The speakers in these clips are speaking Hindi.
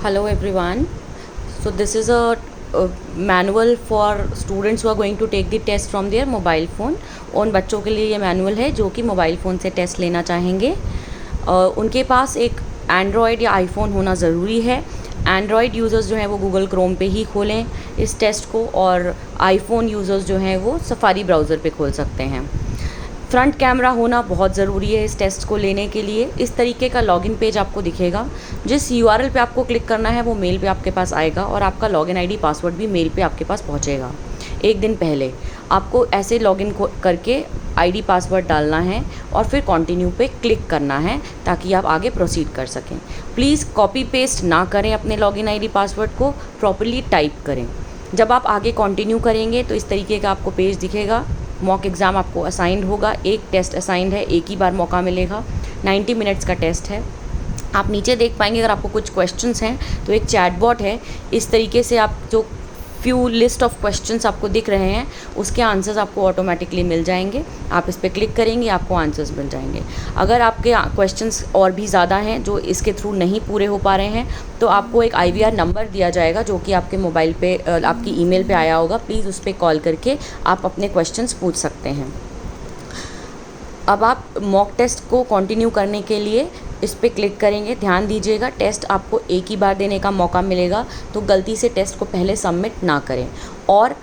Hello everyone. So this is a manual for students who are going to take the test from their mobile phone. उन बच्चों के लिए ये मैनुअल है जो कि मोबाइल फ़ोन से टेस्ट लेना चाहेंगे। उनके पास एक एंड्रॉयड या आईफोन होना ज़रूरी है। एंड्रॉयड यूज़र्स जो हैं वो गूगल क्रोम पे ही खोलें इस टेस्ट को, और आईफोन यूज़र्स जो हैं वो सफारी ब्राउज़र पे खोल सकते हैं। फ्रंट कैमरा होना बहुत ज़रूरी है इस टेस्ट को लेने के लिए। इस तरीके का लॉगिन पेज आपको दिखेगा। जिस यूआरएल पे आपको क्लिक करना है वो मेल पे आपके पास आएगा, और आपका लॉगिन आईडी पासवर्ड भी मेल पे आपके पास पहुंचेगा। एक दिन पहले आपको ऐसे लॉगिन करके आईडी पासवर्ड डालना है और फिर कंटिन्यू पे क्लिक करना है ताकि आप आगे प्रोसीड कर सकें। प्लीज़ कॉपी पेस्ट ना करें, अपने लॉगिन आईडी पासवर्ड को प्रॉपर्ली टाइप करें। जब आप आगे कंटिन्यू करेंगे तो इस तरीके का आपको पेज दिखेगा। मॉक एग्ज़ाम आपको असाइंड होगा, एक टेस्ट असाइंड है, एक ही बार मौका मिलेगा। 90 मिनट्स का टेस्ट है। आप नीचे देख पाएंगे अगर आपको कुछ क्वेश्चंस हैं तो एक चैटबॉट है। इस तरीके से आप जो फ्यू लिस्ट ऑफ क्वेश्चंस आपको दिख रहे हैं उसके आंसर्स आपको ऑटोमेटिकली मिल जाएंगे। आप इस पर क्लिक करेंगे, आपको आंसर्स मिल जाएंगे। अगर आपके क्वेश्चंस और भी ज़्यादा हैं जो इसके थ्रू नहीं पूरे हो पा रहे हैं तो आपको एक IVR नंबर दिया जाएगा जो कि आपके मोबाइल पे आपकी ईमेल पे आया होगा। प्लीज़ उस पर कॉल करके आप अपने क्वेश्चंस पूछ सकते हैं। अब आप मॉक टेस्ट को कंटिन्यू करने के लिए इस पर क्लिक करेंगे। ध्यान दीजिएगा, टेस्ट आपको एक ही बार देने का मौका मिलेगा, तो गलती से टेस्ट को पहले सबमिट ना करें। और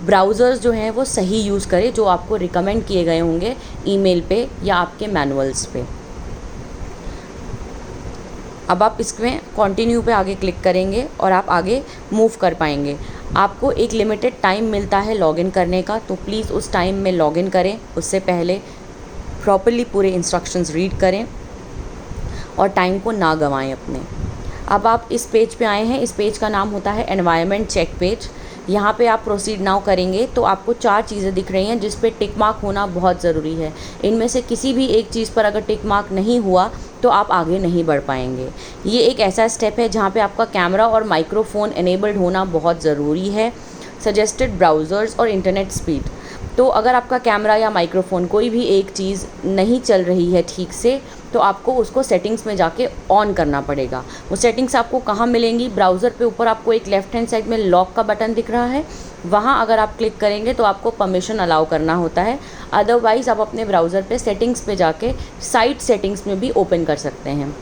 ब्राउज़र्स जो हैं वो सही यूज़ करें जो आपको रिकमेंड किए गए होंगे ईमेल पे या आपके मैनुअल्स पे। अब आप इसमें कंटिन्यू पे आगे क्लिक करेंगे और आप आगे मूव कर पाएंगे। आपको एक लिमिटेड टाइम मिलता है लॉगिन करने का, तो प्लीज़ उस टाइम में लॉगिन करें। उससे पहले प्रॉपर्ली पूरे इंस्ट्रक्शंस रीड करें और टाइम को ना गंवाएं अपने। अब आप इस पेज पे आए हैं। इस पेज का नाम होता है एनवायरनमेंट चेक पेज। यहाँ पे आप प्रोसीड नाउ करेंगे तो आपको 4 चीज़ें दिख रही हैं जिस पे टिक मार्क होना बहुत ज़रूरी है। इनमें से किसी भी एक चीज़ पर अगर टिक मार्क नहीं हुआ तो आप आगे नहीं बढ़ पाएंगे। ये एक ऐसा स्टेप है जहाँ पे आपका कैमरा और माइक्रोफोन एनेबल्ड होना बहुत ज़रूरी है। सजेस्टेड ब्राउज़र्स और इंटरनेट स्पीड, तो अगर आपका कैमरा या माइक्रोफोन कोई भी एक चीज़ नहीं चल रही है ठीक से तो आपको उसको सेटिंग्स में जाके ऑन करना पड़ेगा। वो सेटिंग्स आपको कहाँ मिलेंगी? ब्राउज़र पे ऊपर आपको एक लेफ़्ट हैंड साइड में लॉक का बटन दिख रहा है, वहाँ अगर आप क्लिक करेंगे तो आपको परमिशन अलाउ करना होता है। अदरवाइज़ आप अपने ब्राउज़र पे सेटिंग्स पे जाके साइट सेटिंग्स में भी ओपन कर सकते हैं।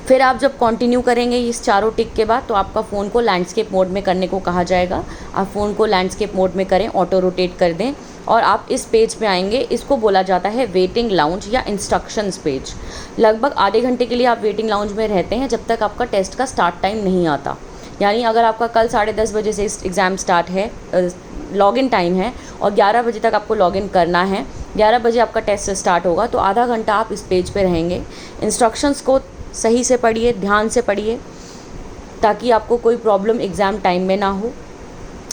फिर आप जब कंटिन्यू करेंगे इस चारों टिक के बाद तो आपका फ़ोन को लैंडस्केप मोड में करने को कहा जाएगा। आप फ़ोन को लैंडस्केप मोड में करें, ऑटो रोटेट कर दें और आप इस पेज पे आएंगे। इसको बोला जाता है वेटिंग लाउंज या इंस्ट्रक्शंस पेज। लगभग आधे घंटे के लिए आप वेटिंग लाउंज में रहते हैं जब तक आपका टेस्ट का स्टार्ट टाइम नहीं आता। यानी अगर आपका कल 10:30 बजे से एग्ज़ाम स्टार्ट है, लॉगिन टाइम है और 11 बजे तक आपको लॉगिन करना है, 11 बजे आपका टेस्ट स्टार्ट होगा, तो आधा घंटा आप इस पेज पे रहेंगे। इंस्ट्रक्शंस को सही से पढ़िए, ध्यान से पढ़िए ताकि आपको कोई प्रॉब्लम एग्ज़ाम टाइम में ना हो।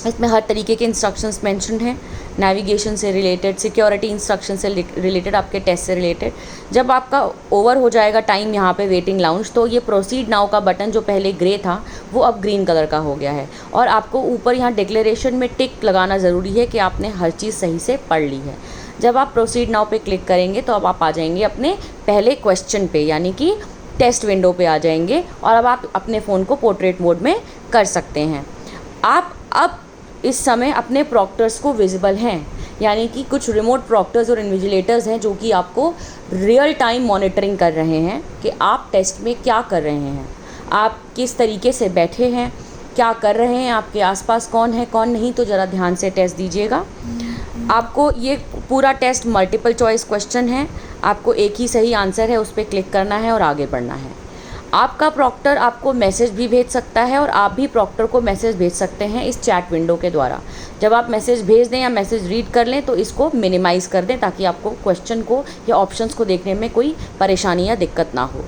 इसमें हर तरीके के इंस्ट्रक्शंस मेंशन्ड हैं, नेविगेशन से रिलेटेड, सिक्योरिटी इंस्ट्रक्शन से रिलेटेड, आपके टेस्ट से रिलेटेड। जब आपका ओवर हो जाएगा टाइम यहाँ पे वेटिंग लाउंज, तो ये प्रोसीड नाउ का बटन जो पहले ग्रे था वो अब ग्रीन कलर का हो गया है। और आपको ऊपर यहाँ डिक्लेरेशन में टिक लगाना ज़रूरी है कि आपने हर चीज़ सही से पढ़ ली है। जब आप प्रोसीड नाउ पे क्लिक करेंगे तो अब आप आ जाएंगे अपने पहले क्वेश्चन पे, यानी कि टेस्ट विंडो पे आ जाएंगे और अब आप अपने फ़ोन को पोर्ट्रेट मोड में कर सकते हैं। आप अब इस समय अपने प्रॉक्टर्स को विजिबल हैं, यानी कि कुछ रिमोट प्रॉक्टर्स और इन्विजिलेटर्स हैं जो कि आपको रियल टाइम मॉनिटरिंग कर रहे हैं कि आप टेस्ट में क्या कर रहे हैं, आप किस तरीके से बैठे हैं, क्या कर रहे हैं, आपके आसपास कौन है कौन नहीं। तो ज़रा ध्यान से टेस्ट दीजिएगा। आपको ये पूरा टेस्ट मल्टीपल चॉइस क्वेश्चन है, आपको एक ही सही आंसर है, उस पर क्लिक करना है और आगे बढ़ना है। आपका प्रॉक्टर आपको मैसेज भी भेज सकता है और आप भी प्रॉक्टर को मैसेज भेज सकते हैं इस चैट विंडो के द्वारा। जब आप मैसेज भेज दें या मैसेज रीड कर लें तो इसको मिनिमाइज़ कर दें ताकि आपको क्वेश्चन को या ऑप्शंस को देखने में कोई परेशानी या दिक्कत ना हो।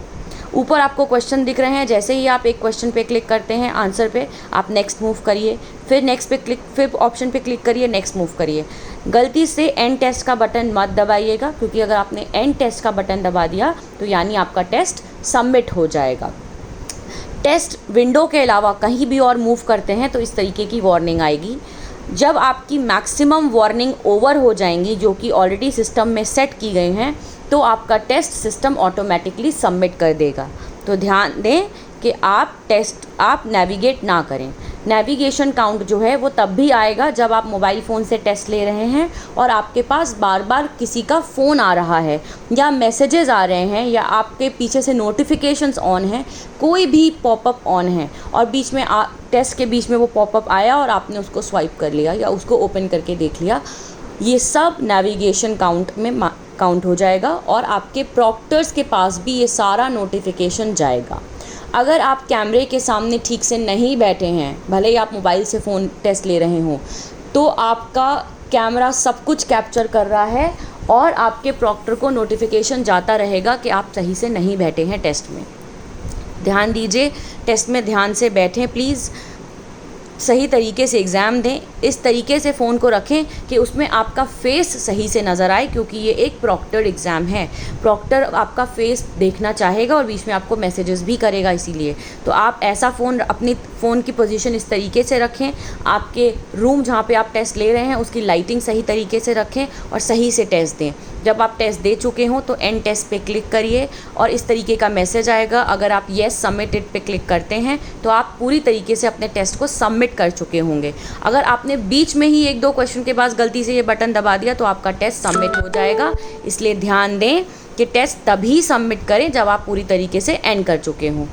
ऊपर आपको क्वेश्चन दिख रहे हैं, जैसे ही आप एक क्वेश्चन पे क्लिक करते हैं आंसर पे, आप नेक्स्ट मूव करिए, फिर नेक्स्ट पे क्लिक, फिर ऑप्शन पे क्लिक करिए, नेक्स्ट मूव करिए। गलती से एंड टेस्ट का बटन मत दबाइएगा, क्योंकि अगर आपने एंड टेस्ट का बटन दबा दिया तो यानी आपका टेस्ट सबमिट हो जाएगा। टेस्ट विंडो के अलावा कहीं भी और मूव करते हैं तो इस तरीके की वार्निंग आएगी। जब आपकी मैक्सिमम वार्निंग ओवर हो जाएंगी, जो कि ऑलरेडी सिस्टम में सेट की गई हैं, तो आपका टेस्ट सिस्टम ऑटोमेटिकली सबमिट कर देगा। तो ध्यान दें कि आप नेविगेट ना करें। नेविगेशन काउंट जो है वो तब भी आएगा जब आप मोबाइल फ़ोन से टेस्ट ले रहे हैं और आपके पास बार बार किसी का फ़ोन आ रहा है या मैसेजेस आ रहे हैं या आपके पीछे से नोटिफिकेशंस ऑन हैं, कोई भी पॉपअप ऑन है और बीच में टेस्ट के बीच में वो पॉपअप आया और आपने उसको स्वाइप कर लिया या उसको ओपन करके देख लिया, ये सब नेविगेशन काउंट में काउंट हो जाएगा और आपके प्रॉक्टर्स के पास भी ये सारा नोटिफिकेशन जाएगा। अगर आप कैमरे के सामने ठीक से नहीं बैठे हैं, भले ही आप मोबाइल से फ़ोन टेस्ट ले रहे हों, तो आपका कैमरा सब कुछ कैप्चर कर रहा है और आपके प्रॉक्टर को नोटिफिकेशन जाता रहेगा कि आप सही से नहीं बैठे हैं टेस्ट में। ध्यान दीजिए, टेस्ट में ध्यान से बैठें प्लीज़, सही तरीके से एग्ज़ाम दें। इस तरीके से फ़ोन को रखें कि उसमें आपका फेस सही से नज़र आए, क्योंकि ये एक प्रॉक्टर एग्ज़ाम है। प्रॉक्टर आपका फेस देखना चाहेगा और बीच में आपको मैसेजेस भी करेगा, इसीलिए तो आप ऐसा फ़ोन, अपनी फ़ोन की पोजीशन इस तरीके से रखें, आपके रूम जहाँ पे आप टेस्ट ले रहे हैं उसकी लाइटिंग सही तरीके से रखें और सही से टेस्ट दें। जब आप टेस्ट दे चुके हों तो एंड टेस्ट पे क्लिक करिए और इस तरीके का मैसेज आएगा। अगर आप येस सबमिटेड पे क्लिक करते हैं तो आप पूरी तरीके से अपने टेस्ट को सबमिट कर चुके होंगे। अगर आपने बीच में ही 1-2 क्वेश्चन के बाद गलती से ये बटन दबा दिया तो आपका टेस्ट सबमिट हो जाएगा। इसलिए ध्यान दें कि टेस्ट तभी सबमिट करें जब आप पूरी तरीके से एंड कर चुके हों।